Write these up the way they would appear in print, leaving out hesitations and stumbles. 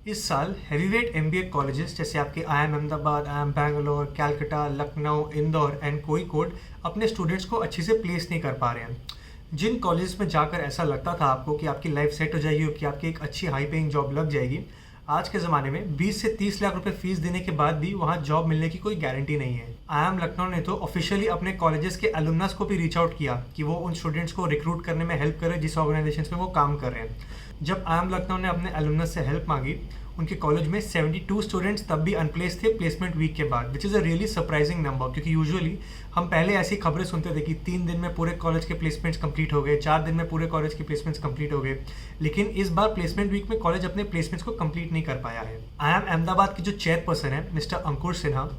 इस साल heavyweight MBA colleges जैसे आपके IIM Ahmedabad, IIM Bangalore, Calcutta, Lucknow, Indore and Kozhikode अपने स्टूडेंट्स को अच्छे से प्लेस नहीं कर पा रहे हैं। जिन कॉलेज में जाकर ऐसा लगता था आपको कि आपकी लाइफ सेट हो जाएगी और कि आपकी एक अच्छी हाई पेइंग जॉब लग जाएगी, आज के ज़माने में 20 से 30 लाख रुपए फीस देने के बाद भी वहाँ जॉब मिलने की कोई गारंटी नहीं है। आईआईएम लखनऊ ने तो ऑफिशियली अपने कॉलेजेस के अलुमनस को भी रीच आउट किया कि वो उन स्टूडेंट्स को रिक्रूट करने में हेल्प करे जिस ऑर्गेनाइजेशन में वो काम कर रहे हैं। जब आईआईएम लखनऊ ने अपने अलुमनस से हेल्प मांगी, उनके कॉलेज में 72 स्टूडेंट्स तब भी अनप्लेस थे प्लेसमेंट वीक के बाद, which is a really surprising number. क्योंकि यूजुअली हम पहले ऐसी खबरें सुनते थे कि 3 दिन में पूरे कॉलेज के प्लेसमेंट्स कंप्लीट हो गए, 4 दिन में पूरे कॉलेज के प्लेसमेंट्स कंप्लीट हो गए, लेकिन इस बार प्लेसमेंट वीक में कॉलेज अपने प्लेसमेंट्स को कंप्लीट नहीं कर पाया है। आईआईएम अहमदाबाद के जो चेयरपर्सन है मिस्टर अंकुर सिन्हा,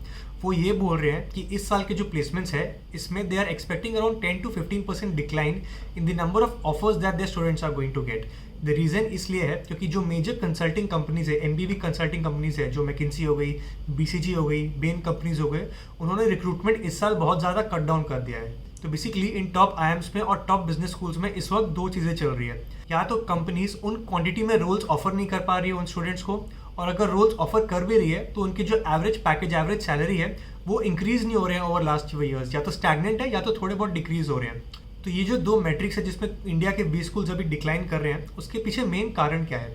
वो ये बोल रहे हैं कि इस साल के जो प्लेसमेंट्स है इसमें they are expecting around 10 to 15% decline in the number of offers that their students are going to get. The reason इसलिए है क्योंकि जो मेजर कंसल्टिंग कंपनीज है, एमबीबी कंसल्टिंग कंपनीज है, जो मैकिन्सी हो गई, बीसीजी हो गई, बेन कंपनीज हो गए, उन्होंने रिक्रूटमेंट इस साल बहुत ज़्यादा कट डाउन कर दिया है। तो बेसिकली इन टॉप आईएम्स में और टॉप बिजनेस स्कूल्स में इस वक्त दो चीज़ें चल रही है। या तो कंपनीज उन क्वांटिटी में रोल्स ऑफर नहीं कर पा रही है उन स्टूडेंट्स को, और अगर रोल्स ऑफर कर भी रही है तो उनकी जो एवरेज पैकेज, एवरेज सैलरी है, वो इंक्रीज नहीं हो रहे हैं ओवर लास्ट few years, या तो स्टैग्नेंट है या तो थोड़े बहुत डिक्रीज हो रहे हैं। तो ये जो दो मैट्रिक्स है जिसमें इंडिया के 20 स्कूल्स अभी डिक्लाइन कर रहे हैं, उसके पीछे मेन कारण क्या है?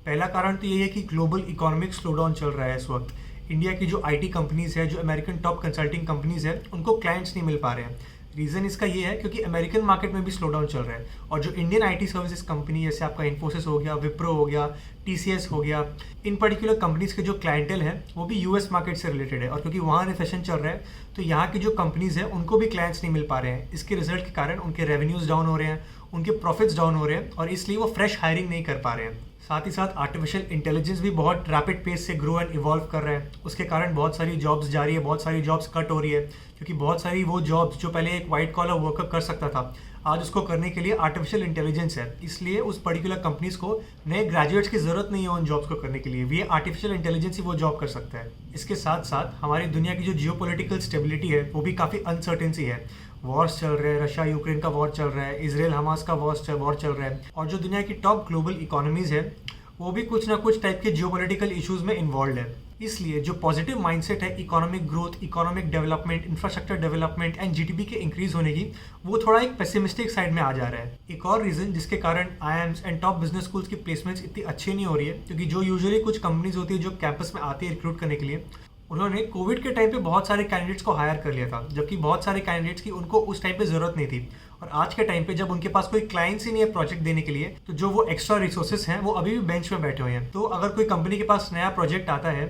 पहला कारण तो ये है कि ग्लोबल इकोनॉमिक स्लोडाउन चल रहा है इस वक्त। इंडिया की जो आईटी कंपनीज है, जो अमेरिकन टॉप कंसल्टिंग कंपनीज है, उनको क्लाइंट्स नहीं मिल पा रहे हैं। रीज़न इसका ये है क्योंकि अमेरिकन मार्केट में भी स्लो डाउन चल रहा है, और जो इंडियन आईटी सर्विसेज कंपनी जैसे आपका इन्फोसिस हो गया, विप्रो हो गया, टीसीएस हो गया, इन पर्टिकुलर कंपनीज के जो क्लाइंटेल है वो भी यूएस मार्केट से रिलेटेड है, और क्योंकि वहाँ रिसेशन चल रहा है तो यहाँ की जो कंपनीज है उनको भी क्लाइंट्स नहीं मिल पा रहे हैं। इसके रिजल्ट के कारण उनके रेवेन्यूज डाउन हो रहे हैं, उनके प्रॉफिट्स डाउन हो रहे हैं, और इसलिए वो फ्रेश हायरिंग नहीं कर पा रहे हैं। साथ ही साथ आर्टिफिशियल इंटेलिजेंस भी बहुत रैपिड पेस से ग्रो एंड इवॉल्व कर रहा है। उसके कारण बहुत सारी जॉब्स जा रही है, बहुत सारी जॉब्स कट हो रही है, क्योंकि बहुत सारी वो जॉब्स जो पहले एक वाइट कॉलर वर्कर कर सकता था, आज उसको करने के लिए आर्टिफिशियल इंटेलिजेंस है। इसलिए उस पर्टिकुलर कंपनीज को नए ग्रेजुएट्स की जरूरत नहीं है उन जॉब्स को करने के लिए, ये आर्टिफिशियल इंटेलिजेंस ही वो जॉब कर सकता है। इसके साथ साथ हमारी दुनिया की जो जियोपॉलिटिकल स्टेबिलिटी है वो भी काफ़ी अनसर्टेन सी है। वॉर्स चल रहे हैं, रशिया यूक्रेन का वॉर चल रहा है, इसराइल हमास का वॉर चल रहा है, और जो दुनिया की टॉप ग्लोबल इकोनॉमीज है वो भी कुछ ना कुछ टाइप के जियोपॉलिटिकल इश्यूज में इन्वॉल्व है। इसलिए जो पॉजिटिव माइंडसेट है economic growth, economic development, infrastructure development and GDP के इंक्रीज होने की, वो थोड़ा एक पेसिमिस्टिक साइड में आ जा रहा है। एक और रीजन जिसके कारण IIMs and top business schools की प्लेसमेंट्स इतनी अच्छी नहीं हो रही है, क्योंकि जो यूजुअली कुछ कंपनीज होती है जो कैंपस में आती है रिक्रूट करने के लिए, उन्होंने कोविड के टाइम पे बहुत सारे कैंडिडेट्स को हायर कर लिया था, जबकि बहुत सारे कैंडिडेट्स की उनको उस टाइम पे ज़रूरत नहीं थी। और आज के टाइम पे जब उनके पास कोई क्लाइंट्स ही नहीं है प्रोजेक्ट देने के लिए, तो जो वो एक्स्ट्रा रिसोर्सेज हैं वो अभी भी बेंच में बैठे हुए हैं। तो अगर कोई कंपनी के पास नया प्रोजेक्ट आता है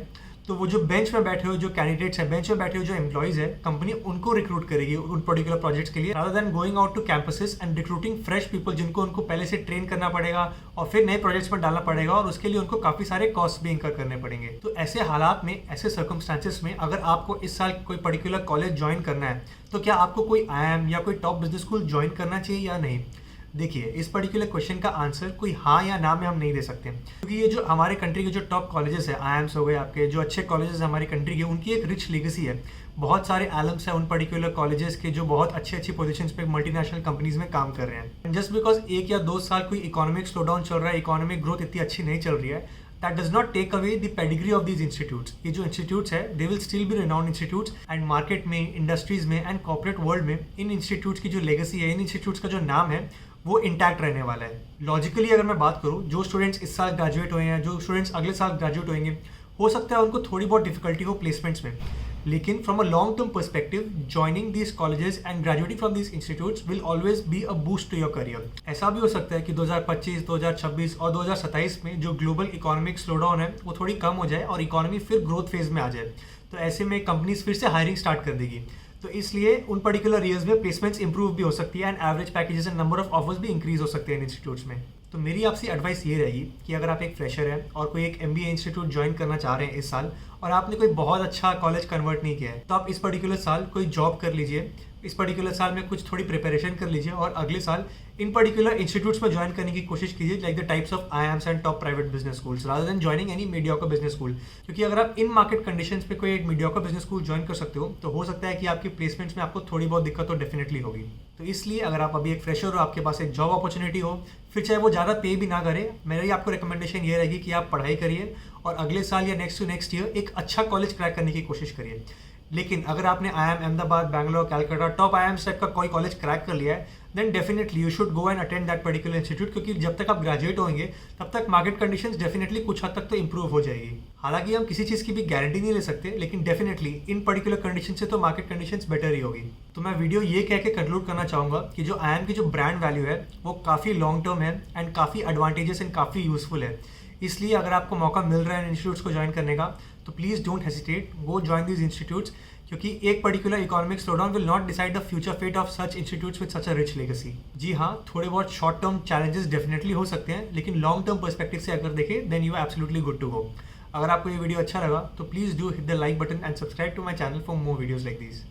तो वो जो बेंच में बैठे हुए जो कैंडिडेट्स हैं, बेंच में बैठे हुए जो एम्प्लॉइज है, कंपनी उनको रिक्रूट करेगी उन पर्टिकुलर प्रोजेक्ट्स के लिए, rather than going out to campuses and recruiting fresh people जिनको उनको पहले से ट्रेन करना पड़ेगा और फिर नए प्रोजेक्ट्स में डालना पड़ेगा, और उसके लिए उनको काफ़ी सारे कॉस्ट भी इंकर करने पड़ेंगे। तो ऐसे हालात में, ऐसे सर्कमस्टांसेस में अगर आपको इस साल कोई पर्टिकुलर कॉलेज ज्वाइन करना है, तो क्या आपको कोई आईआईएम या कोई टॉप बिजनेस स्कूल ज्वाइन करना चाहिए या नहीं? देखिए, इस पर्टिकुलर क्वेश्चन का आंसर कोई हाँ या ना में हम नहीं दे सकते, क्योंकि ये जो हमारे कंट्री के जो टॉप कॉलेजेस है, आईआईएम्स हो गए, आपके जो अच्छे कॉलेजेस हमारी कंट्री के, उनकी एक रिच लेगेसी है। बहुत सारे एलम्स हैं उन पर्टिकुलर कॉलेजेस के जो बहुत अच्छी पोजीशंस पे मल्टीनेशनल कंपनीज में काम कर रहे हैं। जस्ट बिकॉज 1 या 2 साल कोई इकोनॉमिक स्लोडाउन चल रहा है, इकोनॉमिक ग्रोथ इतनी अच्छी नहीं चल रही है, that does not take away the pedigree of these institutes. ये जो इंस्टीट्यूट्स है they will still be renowned institutes, and market में, इंडस्ट्रीज में एंड कॉर्पोरेट वर्ल्ड में इन इंस्टीट्यूट्स की जो लेगेसी है, इन इंस्टीट्यूट्स का जो नाम है, वो इंटैक्ट रहने वाला है। लॉजिकली अगर मैं बात करूँ, जो स्टूडेंट्स इस साल ग्रेजुएट हुए हैं, जो स्टूडेंट्स अगले साल ग्रेजुएट होंगे, हो सकता है उनको थोड़ी बहुत डिफिकल्टी हो प्लेसमेंट्स में, लेकिन from a long term perspective joining these colleges and graduating from these institutes will always be a boost to your career. ऐसा भी हो सकता है कि 2025, 2026 और 2027 में जो ग्लोबल इकोनॉमिक स्लोडाउन है वो थोड़ी कम हो जाए और इकोनॉमी फिर ग्रोथ फेज में आ जाए, तो ऐसे में कंपनीज फिर से हायरिंग स्टार्ट कर देगी। तो इसलिए उन पर्टिकुलर ईयर्स में प्लेसमेंट्स इंप्रूव भी हो सकती है, and average packages and number of offers भी इंक्रीज हो सकते हैं इन इंस्टीट्यूट्स में। तो मेरी आपसे एडवाइस ये रहेगी कि अगर आप एक फ्रेशर हैं और कोई एक एमबीए इंस्टीट्यूट ज्वाइन करना चाह रहे हैं इस साल, और आपने कोई बहुत अच्छा कॉलेज कन्वर्ट नहीं किया है, तो आप इस पर्टिकुलर साल कोई जॉब कर लीजिए, इस पर्टिकुलर साल में कुछ थोड़ी प्रिपरेशन कर लीजिए, और अगले साल इन पर्टिकुलर इंस्टीट्यूट्स में ज्वाइन करने की कोशिश कीजिए, like the types of IIMs and top private business schools, rather than joining any mediocre business school. क्योंकि अगर आप इन मार्केट कंडीशंस पे कोई एक मीडियोकर बिजनेस स्कूल ज्वाइन कर सकते हो, तो हो सकता है कि आपकी प्लेसमेंट्स में आपको थोड़ी बहुत दिक्कत तो डेफिनेटली होगी। तो इसलिए अगर आप अभी एक फ्रेशर हो, आपके पास एक जॉब अपॉर्चुनिटी हो, फिर चाहे वो ज़्यादा पे भी ना करे, मेरी आपको रिकमेंडेशन ये रहेगी कि आप पढ़ाई करिए और अगले साल या नेक्स्ट टू नेक्स्ट ईयर एक अच्छा कॉलेज क्रैक करने की कोशिश करिए। लेकिन अगर आपने IIM Ahmedabad, Bangalore, Calcutta, top IIMs type का कोई कॉलेज क्रैक कर लिया है, then definitely you should go and attend that particular institute, क्योंकि जब तक आप ग्रेजुएट होंगे तब तक मार्केट कंडीशंस डेफिनेटली कुछ हद तक तो इंप्रूव हो जाएगी। हालांकि हम किसी चीज़ की भी गारंटी नहीं ले सकते, लेकिन डेफिनेटली इन पर्टिकुलर कंडीशन से तो मार्केट कंडीशंस बेटर ही होगी। तो मैं वीडियो ये कह के कंक्लूड करना चाहूँगा कि जो IIM की जो ब्रांड वैल्यू है वो काफ़ी लॉन्ग टर्म है एंड काफ़ी एडवांटेजेस एंड काफ़ी यूजफुल है। इसलिए अगर आपको मौका मिल रहा है इन इंस्टीट्यूट्स को ज्वाइन करने का, तो please don't hesitate, go join these institutes, क्योंकि एक particular economic slowdown will not decide the future fate of such institutes with such a rich legacy. जी हाँ, थोड़े बहुत शॉर्ट टर्म चैलेंजेस डेफिनेटली हो सकते हैं, लेकिन लॉन्ग टर्म पर्सपेक्टिव से अगर देखें then you are absolutely good to go. अगर आपको ये वीडियो अच्छा लगा तो please do hit the like button and subscribe to my channel for more videos like this.